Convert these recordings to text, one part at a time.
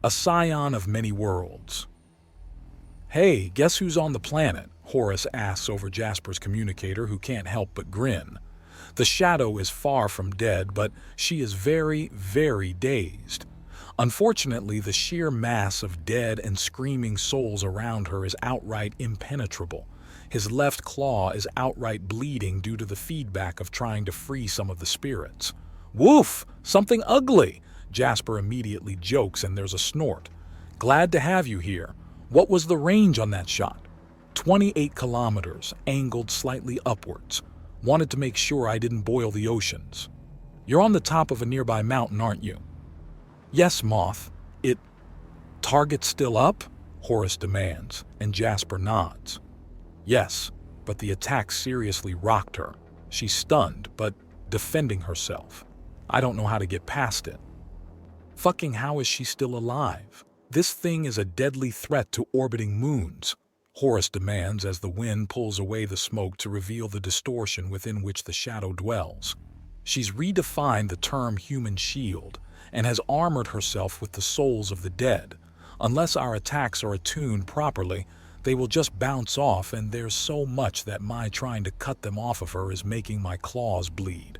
a scion of many worlds. "Hey, guess who's on the planet?" Horus asks over Jasper's communicator, who can't help but grin. The shadow is far from dead, but she is very, very dazed. Unfortunately, the sheer mass of dead and screaming souls around her is outright impenetrable. His left claw is outright bleeding due to the feedback of trying to free some of the spirits. "Woof! Something ugly!" Jasper immediately jokes, and there's a snort. "Glad to have you here. What was the range on that shot?" 28 kilometers, angled slightly upwards. Wanted to make sure I didn't boil the oceans. "You're on the top of a nearby mountain, aren't you?" "Yes, Moth. Target still up?" Horus demands, and Jasper nods. "Yes, but the attack seriously rocked her. She's stunned, but defending herself. I don't know how to get past it." "Fucking how is she still alive? This thing is a deadly threat to orbiting moons," Horus demands as the wind pulls away the smoke to reveal the distortion within which the shadow dwells. She's redefined the term human shield and has armored herself with the souls of the dead. Unless our attacks are attuned properly, they will just bounce off, and there's so much that my trying to cut them off of her is making my claws bleed.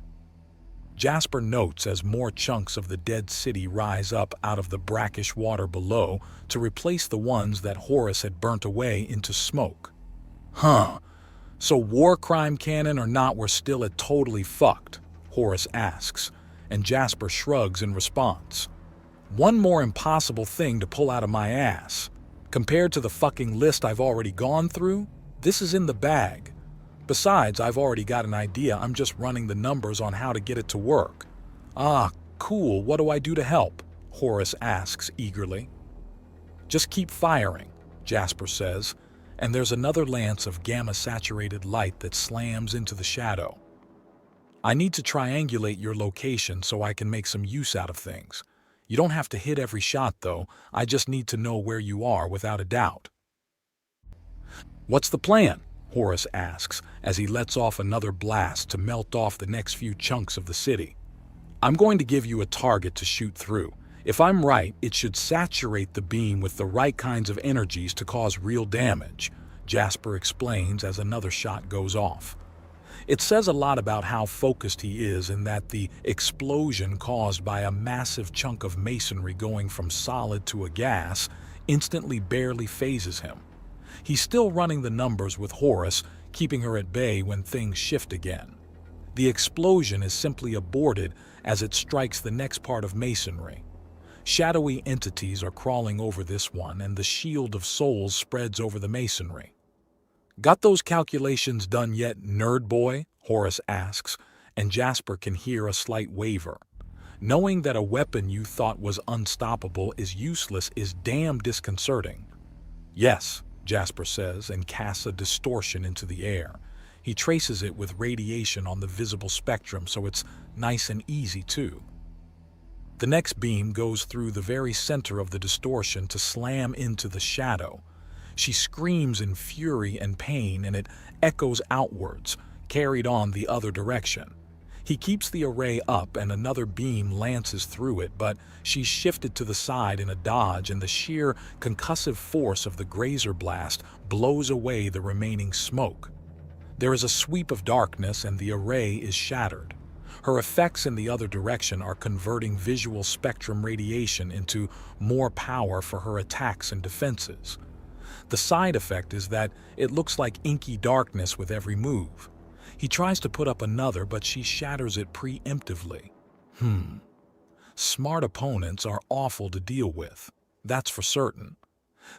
Jasper notes as more chunks of the dead city rise up out of the brackish water below to replace the ones that Horus had burnt away into smoke. "Huh. So war crime canon or not, we're still at totally fucked?" Horus asks, and Jasper shrugs in response. "One more impossible thing to pull out of my ass. Compared to the fucking list I've already gone through, this is in the bag. Besides, I've already got an idea, I'm just running the numbers on how to get it to work." "Ah, cool, what do I do to help?" Horus asks eagerly. "Just keep firing," Jasper says, and there's another lance of gamma-saturated light that slams into the shadow. "I need to triangulate your location so I can make some use out of things. You don't have to hit every shot, though. I just need to know where you are without a doubt." "What's the plan?" Horus asks as he lets off another blast to melt off the next few chunks of the city. "I'm going to give you a target to shoot through. If I'm right, it should saturate the beam with the right kinds of energies to cause real damage," Jasper explains as another shot goes off. It says a lot about how focused he is, in that the explosion caused by a massive chunk of masonry going from solid to a gas instantly barely phases him. He's still running the numbers with Horus, keeping her at bay when things shift again. The explosion is simply aborted as it strikes the next part of masonry. Shadowy entities are crawling over this one, and the shield of souls spreads over the masonry. "Got those calculations done yet, nerd boy?" Horus asks, and Jasper can hear a slight waver. Knowing that a weapon you thought was unstoppable is useless is damn disconcerting. "Yes," Jasper says, and casts a distortion into the air. He traces it with radiation on the visible spectrum, so it's nice and easy too. The next beam goes through the very center of the distortion to slam into the shadow. She screams in fury and pain, and it echoes outwards, carried on the other direction. He keeps the array up, and another beam lances through it, but she's shifted to the side in a dodge, and the sheer concussive force of the grazer blast blows away the remaining smoke. There is a sweep of darkness, and the array is shattered. Her effects in the other direction are converting visual spectrum radiation into more power for her attacks and defenses. The side effect is that it looks like inky darkness with every move. He tries to put up another, but she shatters it preemptively. Smart opponents are awful to deal with. That's for certain.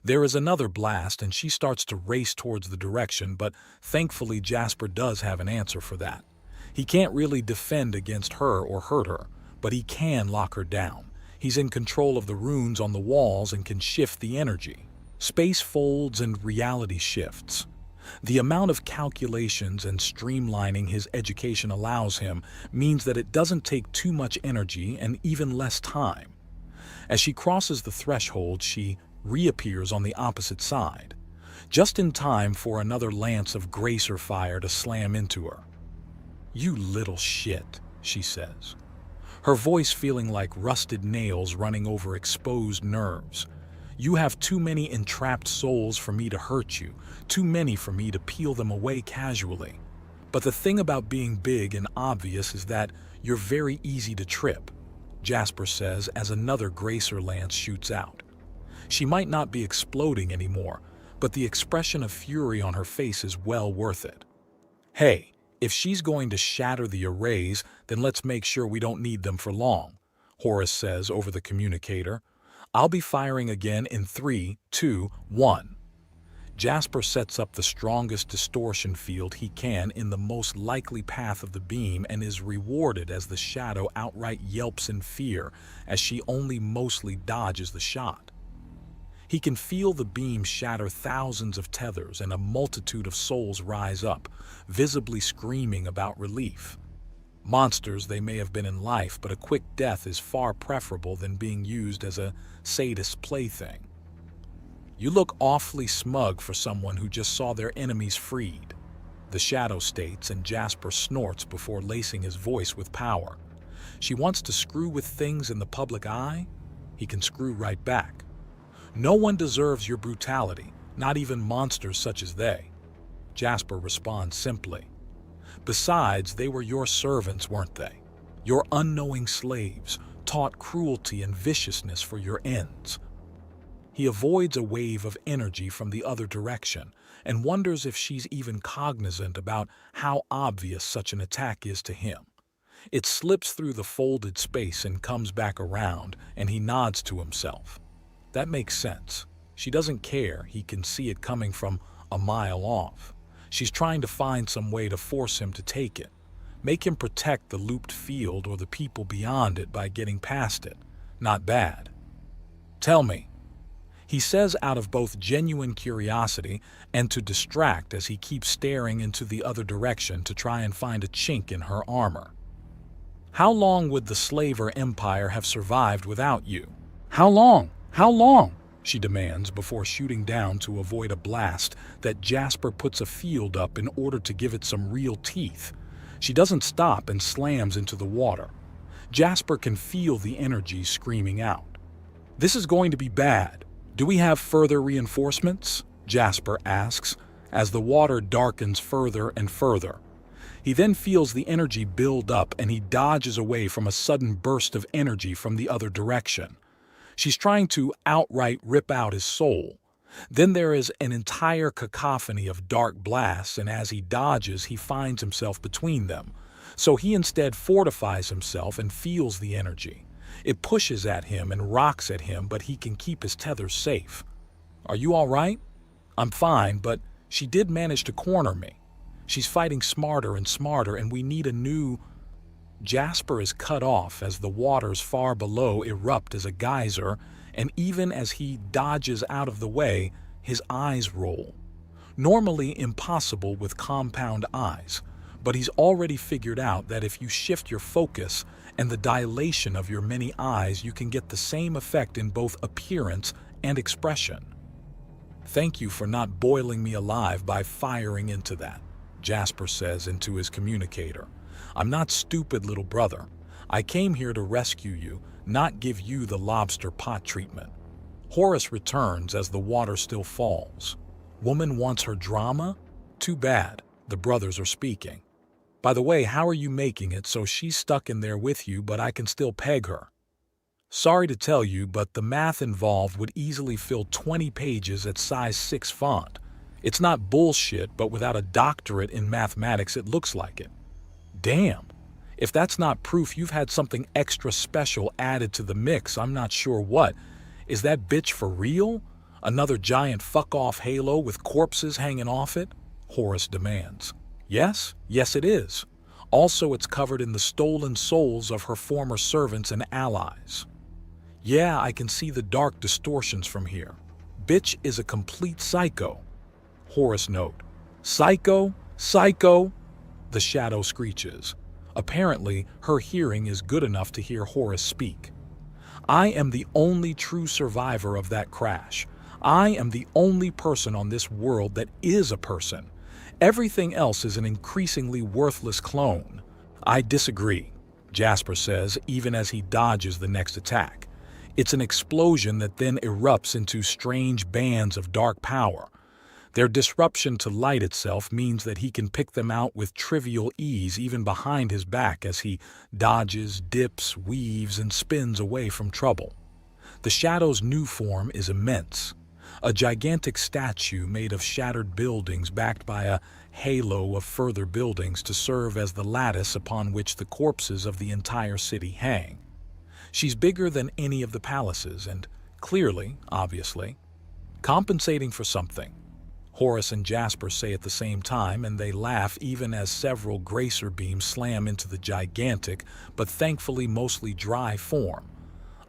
There is another blast, and she starts to race towards the direction, but thankfully Jasper does have an answer for that. He can't really defend against her or hurt her, but he can lock her down. He's in control of the runes on the walls and can shift the energy. Space folds and reality shifts. The amount of calculations and streamlining his education allows him means that it doesn't take too much energy and even less time. As she crosses the threshold, she reappears on the opposite side, just in time for another lance of gracer fire to slam into her. "You little shit," she says. her voice feeling like rusted nails running over exposed nerves. "You have too many entrapped souls for me to hurt you, too many for me to peel them away casually. But the thing about being big and obvious is that you're very easy to trip," Jasper says as another Gracer lance shoots out. She might not be exploding anymore, but the expression of fury on her face is well worth it. "Hey, if she's going to shatter the arrays, then let's make sure we don't need them for long," Horus says over the communicator. "I'll be firing again in 3, 2, 1. Jasper sets up the strongest distortion field he can in the most likely path of the beam and is rewarded as the shadow outright yelps in fear as she only mostly dodges the shot. He can feel the beam shatter thousands of tethers and a multitude of souls rise up, visibly screaming about relief. Monsters they may have been in life, but a quick death is far preferable than being used as a sadist's plaything. "You look awfully smug for someone who just saw their enemies freed," the shadow states, and Jasper snorts before lacing his voice with power. She wants to screw with things in the public eye? He can screw right back. "No one deserves your brutality, not even monsters such as they," Jasper responds simply. "Besides, they were your servants, weren't they? Your unknowing slaves, taught cruelty and viciousness for your ends." He avoids a wave of energy from the other direction and wonders if she's even cognizant about how obvious such an attack is to him. It slips through the folded space and comes back around, and he nods to himself. That makes sense. She doesn't care, he can see it coming from a mile off. She's trying to find some way to force him to take it. Make him protect the looped field or the people beyond it by getting past it. Not bad. "Tell me," he says out of both genuine curiosity and to distract as he keeps staring into the other direction to try and find a chink in her armor. "How long would the slaver empire have survived without you? How long? How long?" she demands before shooting down to avoid a blast that Jasper puts a field up in order to give it some real teeth. She doesn't stop and slams into the water. Jasper can feel the energy screaming out. "This is going to be bad. Do we have further reinforcements?" Jasper asks, as the water darkens further and further. He then feels the energy build up and he dodges away from a sudden burst of energy from the other direction. She's trying to outright rip out his soul. Then there is an entire cacophony of dark blasts, and as he dodges, he finds himself between them. So he instead fortifies himself and feels the energy. It pushes at him and rocks at him, but he can keep his tethers safe. "Are you all right?" "I'm fine, but she did manage to corner me. She's fighting smarter and smarter, and we need a new..." Jasper is cut off as the waters far below erupt as a geyser, and even as he dodges out of the way, his eyes roll. Normally impossible with compound eyes, but he's already figured out that if you shift your focus and the dilation of your many eyes, you can get the same effect in both appearance and expression. "Thank you for not boiling me alive by firing into that," Jasper says into his communicator. "I'm not stupid, little brother. I came here to rescue you, not give you the lobster pot treatment." Horus returns as the water still falls. "Woman wants her drama? Too bad," the brothers are speaking. "By the way, how are you making it so she's stuck in there with you but I can still peg her?" "Sorry to tell you, but the math involved would easily fill 20 pages at size 6 font. It's not bullshit, but without a doctorate in mathematics it looks like it." "Damn. If that's not proof you've had something extra special added to the mix, I'm not sure what. Is that bitch for real? Another giant fuck-off halo with corpses hanging off it?" Horus demands. Yes it is. Also, it's covered in the stolen souls of her former servants and allies. "Yeah, I can see the dark distortions from here. Bitch is a complete psycho." Horus note. "Psycho? Psycho?" the shadow screeches. Apparently, her hearing is good enough to hear Horus speak. "I am the only true survivor of that crash. I am the only person on this world that is a person. Everything else is an increasingly worthless clone." "I disagree." Jasper says, even as he dodges the next attack. It's an explosion that then erupts into strange bands of dark power. Their disruption to light itself means that he can pick them out with trivial ease even behind his back as he dodges, dips, weaves, and spins away from trouble. The Shadow's new form is immense. A gigantic statue made of shattered buildings backed by a halo of further buildings to serve as the lattice upon which the corpses of the entire city hang. She's bigger than any of the palaces and, clearly, obviously, compensating for something. Horus and Jasper say at the same time, and they laugh even as several Gracer beams slam into the gigantic, but thankfully mostly dry form.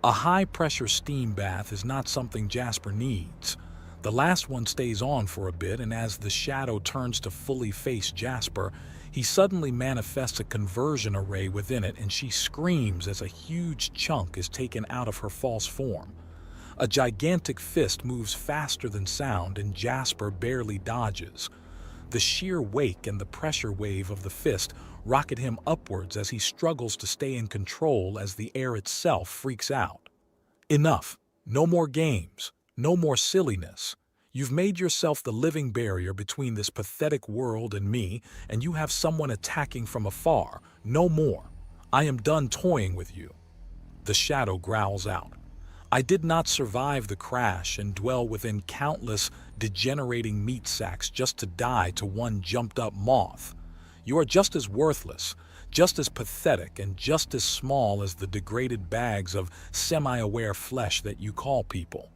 A high-pressure steam bath is not something Jasper needs. The last one stays on for a bit, and as the Shadow turns to fully face Jasper, he suddenly manifests a conversion array within it, and she screams as a huge chunk is taken out of her false form. A gigantic fist moves faster than sound, and Jasper barely dodges. The sheer wake and the pressure wave of the fist rocket him upwards as he struggles to stay in control as the air itself freaks out. Enough. No more games. No more silliness. You've made yourself the living barrier between this pathetic world and me, and you have someone attacking from afar. No more. I am done toying with you. The Shadow growls out. I did not survive the crash and dwell within countless degenerating meat sacks just to die to one jumped-up moth. You are just as worthless, just as pathetic, and just as small as the degraded bags of semi-aware flesh that you call people.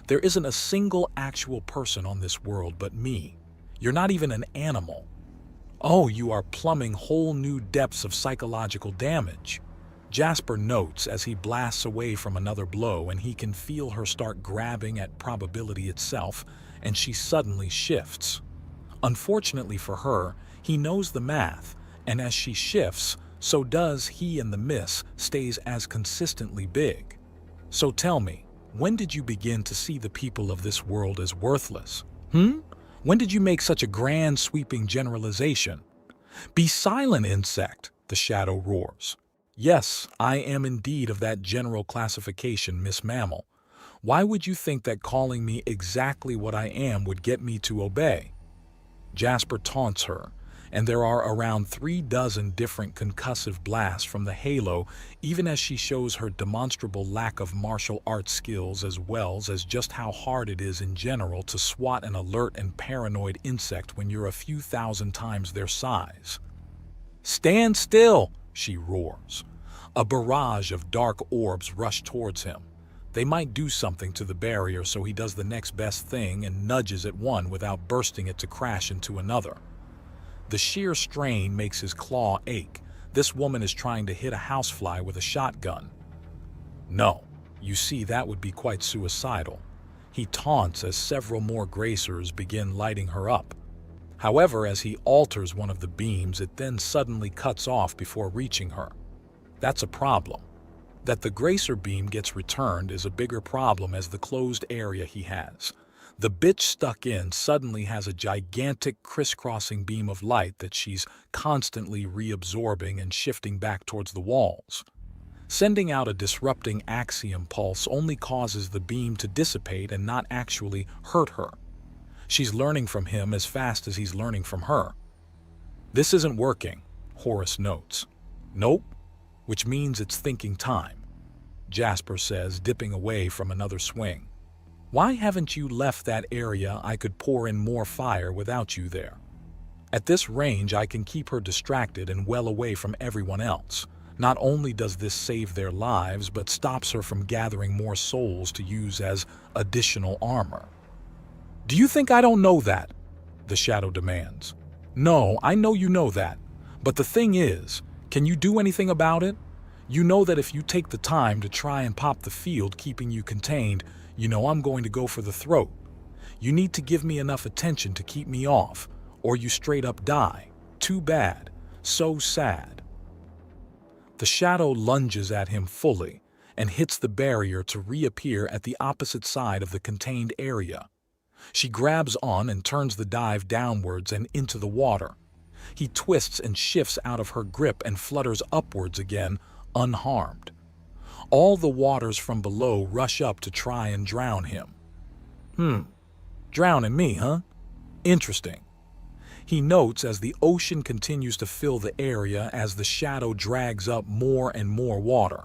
There isn't a single actual person on this world but me. You're not even an animal. Oh, you are plumbing whole new depths of psychological damage. Jasper notes as he blasts away from another blow, and he can feel her start grabbing at probability itself, and she suddenly shifts. Unfortunately for her, he knows the math, and as she shifts, so does he, and the miss stays as consistently big. So tell me, when did you begin to see the people of this world as worthless? When did you make such a grand sweeping generalization? Be silent, insect, the Shadow roars. Yes, I am indeed of that general classification, Miss Mammal. Why would you think that calling me exactly what I am would get me to obey? Jasper taunts her, and there are around 36 different concussive blasts from the halo, even as she shows her demonstrable lack of martial arts skills as well as just how hard it is in general to swat an alert and paranoid insect when you're a few thousand times their size. Stand still, she roars. A barrage of dark orbs rush towards him. They might do something to the barrier, so he does the next best thing and nudges at one without bursting it to crash into another. The sheer strain makes his claw ache. This woman is trying to hit a housefly with a shotgun. No, you see, that would be quite suicidal. He taunts as several more Gracers begin lighting her up. However, as he alters one of the beams, it then suddenly cuts off before reaching her. That's a problem. That the Gracer beam gets returned is a bigger problem as the closed area he has. The bitch stuck in suddenly has a gigantic crisscrossing beam of light that she's constantly reabsorbing and shifting back towards the walls. Sending out a disrupting axiom pulse only causes the beam to dissipate and not actually hurt her. She's learning from him as fast as he's learning from her. This isn't working, Horus notes. Nope, which means it's thinking time, Jasper says, dipping away from another swing. Why haven't you left that area? I could pour in more fire without you there. At this range, I can keep her distracted and well away from everyone else. Not only does this save their lives, but stops her from gathering more souls to use as additional armor. Do you think I don't know that? The Shadow demands. No, I know you know that. But the thing is, can you do anything about it? You know that if you take the time to try and pop the field keeping you contained, you know I'm going to go for the throat. You need to give me enough attention to keep me off, or you straight up die. Too bad. So sad. The Shadow lunges at him fully and hits the barrier to reappear at the opposite side of the contained area. She grabs on and turns the dive downwards and into the water. He twists and shifts out of her grip and flutters upwards again, unharmed. All the waters from below rush up to try and drown him. Drowning me, huh? Interesting. He notes as the ocean continues to fill the area as the shadow drags up more and more water.